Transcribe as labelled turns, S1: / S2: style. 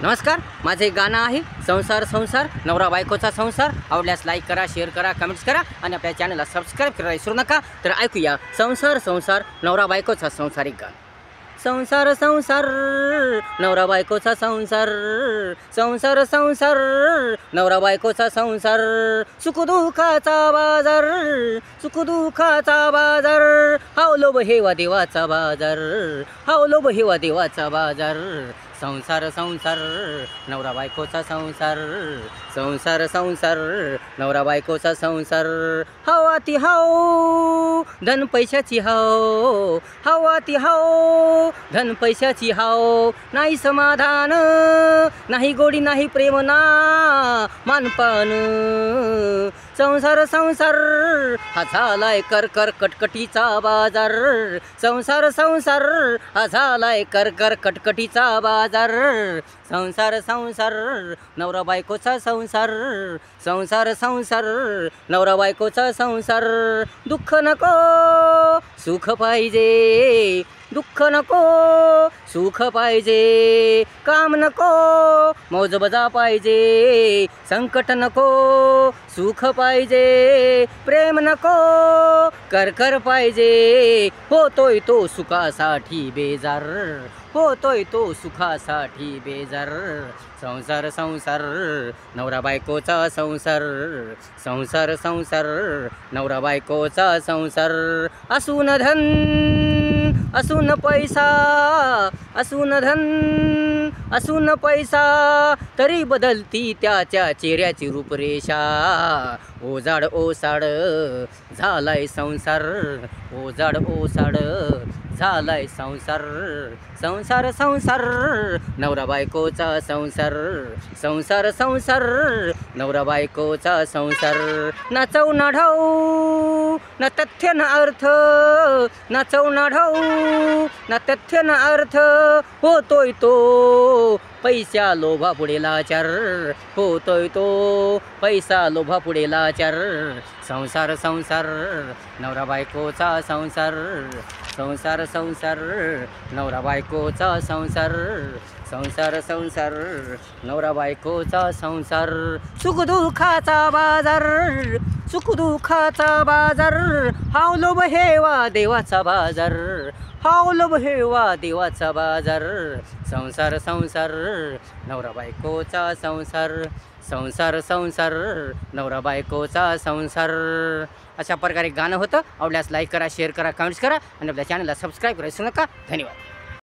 S1: नमस्कार, माझे गाणं आहे संसार संसार नवरा बायकोचा संसार. आवडल्यास लाईक करा, शेअर करा, कमेंट्स करा आणि आपल्या चॅनलला सबस्क्राईब करायला विसरू नका. तर ऐकूया संसार संसार नवरा बायकोचा संसारिक गाणं. संसार संसार नवरा बायकोचा संसार, संसार संसार नवरा बायकोचा संसार. सुखदुःखाचा बाजार, सुखदुःखाचा बाजार, हाव लोभ हेवा देवाचा बाजार, हाव लोभ हेवा देवाचा बाजार. संसार संसार नवरा बायकोचा संसार, संसार संसार नवरा बायकोचा संसार. हवाती हाव धन पैशाची हाव, हवाती हाव धन पैशाची हाव. नाही समाधान, नाही गोडी, नाही प्रेम ना मानपान. संसार संसार हा झालाय कर कर कटकटीचा बाजार. संसार संसार हा झालाय कर कर कटकटीचा बाजार. संसार संसार नवरा बायकोचा संसार, संसार संसार नवरा बायकोचा संसार. दुःख नको सुख पाहिजे, दुःख नको सुख पाहिजे. काम नको मौज बजा पाहिजे, संकट नको सुख पाहिजे. प्रेम नको कर कर पाहिजे. होतोय तो सुखासाठी बेजार, होतोय तो सुखासाठी बेजार. संसार संसार नवरा बायकोचा संसार, संसार संसार नवरा बायकोचा संसार. असून धन असून पैसा, असून धन असून पैसा, तरी बदलती त्याच्या चेहऱ्याची रूपरेषा. ओजाड ओसाड झालाय संसार, ओजाड ओसाड झालाय संसार. संसार संसार नवरा बायकोचा संसार, संसार संसार नवरा बायकोचा संसार. ना चव ना ढाऊ ना तथ्य ना अर्थ, ना चव ना ढाऊ ना तथ्य ना अर्थ. होतोय तो पैसा लोभा पुढे लाचार, होतोय तो पैसा लोभा पुढे लाचार. संसार संसार नवरा बायकोचा संसार, संसार संसार नवरा बायकोचा संसार, संसार संसार नवरा बायकोचा संसार. सुखदुःखाचा बाजार, सुखदुःखाचा बाजार, हाव लोभ हेवा देवाचा बाजार, हाव लोभ हेवा देवाचा बाजार. संसार संसार नवरा बायकोचा संसार, संसार संसार नवरा बायकोचा संसार. अशा प्रकारे गाणं होतं. आवडल्यास लाईक करा, शेअर करा, कमेंट्स करा आणि आपल्या चॅनलला सबस्क्राईब करा विसरू नका. धन्यवाद.